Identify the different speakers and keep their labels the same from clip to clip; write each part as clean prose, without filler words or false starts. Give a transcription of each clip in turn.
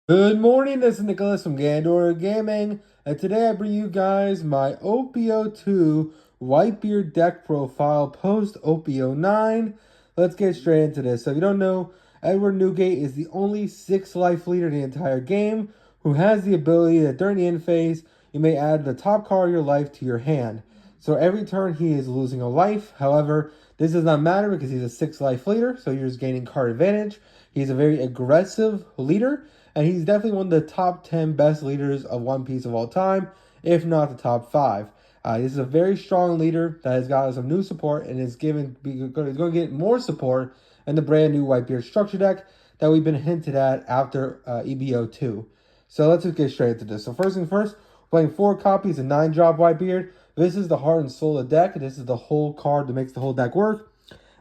Speaker 1: Good morning, this is Nicholas from Gandor Gaming, and today I bring you guys my OP02 Whitebeard deck profile post OP09. Let's get straight into this. So if you don't know, Edward Newgate is the only 6 life leader in the entire game who has the ability that during the end phase, you may add the top card of your life to your hand. So every turn he is losing a life. However, this does not matter because he's a 6 life leader, so you're just gaining card advantage. He's a very aggressive leader, and he's definitely one of the top 10 best leaders of One Piece of all time, if not the top 5. This is a very strong leader that has gotten some new support and is going to get more support in the brand new Whitebeard structure deck that we've been hinted at after EBO2. So let's just get straight into this. So first things first, playing 4 copies of 9-drop Whitebeard. This is the heart and soul of the deck. This is the whole card that makes the whole deck work.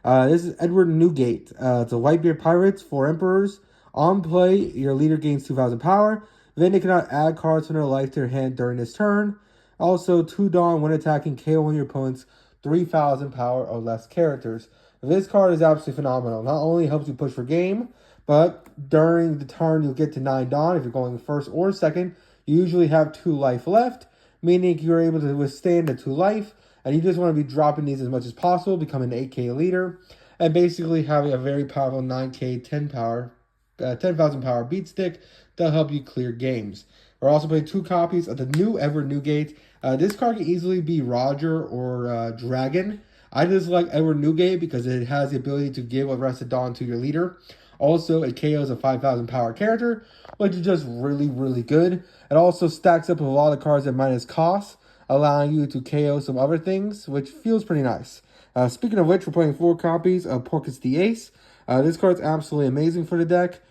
Speaker 1: This is Edward Newgate. It's a Whitebeard Pirates, 4 Emperors. On play, your leader gains 2,000 power. Then they cannot add cards from their life to their hand during this turn. Also, 2 Dawn when attacking, KO one of your opponent's 3,000 power or less characters. This card is absolutely phenomenal. Not only helps you push for game, but during the turn you'll get to 9 Dawn. If you're going first or second, you usually have 2 life left, meaning you're able to withstand the 2 life, and you just want to be dropping these as much as possible, become an 8k leader, and basically having a very powerful 9k 10,000 power beat stick that'll help you clear games. We're also playing 2 copies of the new Edward Newgate. This card can easily be Roger or Dragon. I just like Edward Newgate because it has the ability to give Arrested Dawn to your leader. Also, it KOs a 5,000 power character, which is just really good. It also stacks up with a lot of cards at minus cost, allowing you to KO some other things, which feels pretty nice. Speaking of which, we're playing 4 copies of Porcus the Ace. This card's absolutely amazing for the deck.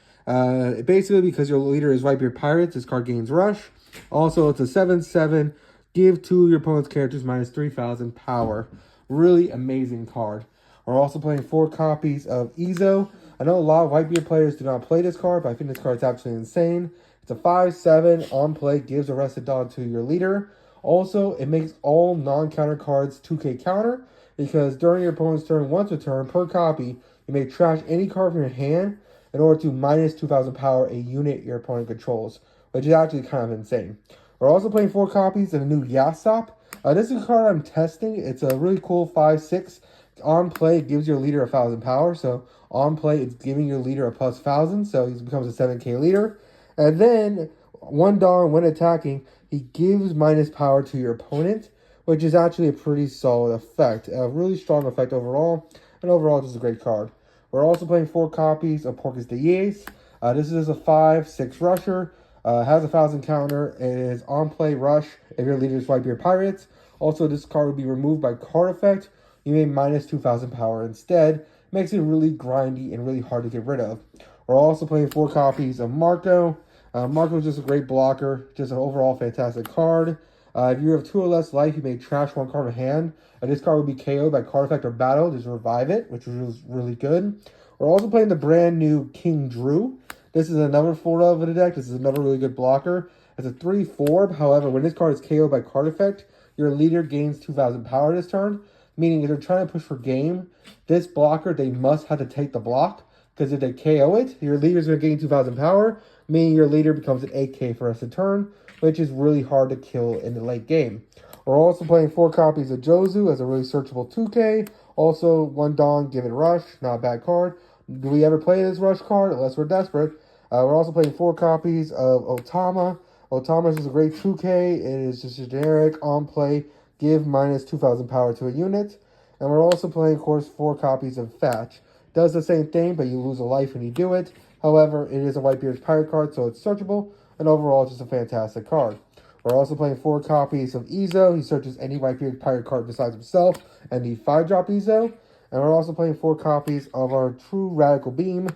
Speaker 1: Basically, because your leader is Whitebeard Pirates, this card gains Rush. Also, it's a 7/7. Give 2 of your opponent's characters minus 3,000 power. Really amazing card. We're also playing 4 copies of Ezo. I know a lot of Whitebeard players do not play this card, but I think this card's absolutely insane. It's a 5/7. On play, gives Arrested Dawn to your leader. Also, it makes all non-counter cards 2k counter, because during your opponent's turn, once a turn per copy, you may trash any card from your hand in order to minus 2,000 power a unit your opponent controls, which is actually kind of insane. We're also playing 4 copies of the new Yasop. This is a card I'm testing. It's a really cool 5/6. On play, it gives your leader 1,000 power. So on play, it's giving your leader a plus 1,000. So he becomes a 7k leader. And then 1 Dawn when attacking, he gives minus power to your opponent, which is actually a pretty solid effect. A really strong effect overall. And overall, just a great card. We're also playing 4 copies of Porcus the Ace. This is a 5/6 rusher. Has a 1,000 counter. It is on play rush if your leader is Whitebeard Pirates. Also, this card will be removed by card effect. You may minus 2,000 power instead. Makes it really grindy and really hard to get rid of. We're also playing 4 copies of Marco. Marco is just a great blocker. Just an overall fantastic card. If you have 2 or less life, you may trash 1 card in hand. This card will be KO'd by card effect or battle. Just revive it, which is really good. We're also playing the brand new King Drew. This is another 4 of the deck. This is another really good blocker. It's a 3/4. However, when this card is KO'd by card effect, your leader gains 2,000 power this turn. Meaning if they're trying to push for game, this blocker, they must have to take the block. Because if they KO it, your leader's going to gain 2,000 power. Meaning your leader becomes an 8k for the rest of the turn, which is really hard to kill in the late game. We're also playing 4 copies of Jozu as a really searchable 2k. Also, 1 Dawn, give it Rush. Not a bad card. Do we ever play this Rush card? Unless we're desperate. We're also playing 4 copies of Otama. Otama is just a great 2k. It is just a generic on play. Give minus 2,000 power to a unit. And we're also playing, of course, 4 copies of Fetch. Does the same thing, but you lose a life when you do it. However, it is a Whitebeard's pirate card, so it's searchable. And overall, it's just a fantastic card. We're also playing 4 copies of Ezo. He searches any Whitebeard pirate card besides himself and the 5-drop Ezo. And we're also playing 4 copies of our True Radical Beam.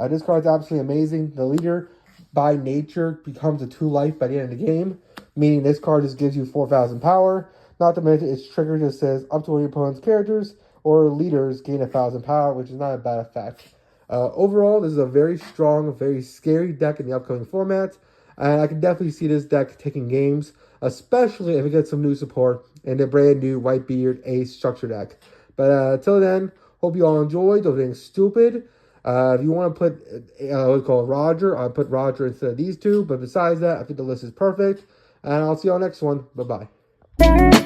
Speaker 1: This card's absolutely amazing. The leader, by nature, becomes a 2 life by the end of the game. Meaning this card just gives you 4,000 power. Not to mention, its trigger just says up to one of your opponent's characters or leaders gain 1,000 power, which is not a bad effect. Overall, this is a very strong, very scary deck in the upcoming format. And I can definitely see this deck taking games, especially if it gets some new support in the brand new Whitebeard Ace structure deck. But until then, hope you all enjoyed. Don't be stupid. If you want to put what's called Roger, I'll put Roger instead of these two. But besides that, I think the list is perfect. And I'll see y'all next one. Bye-bye.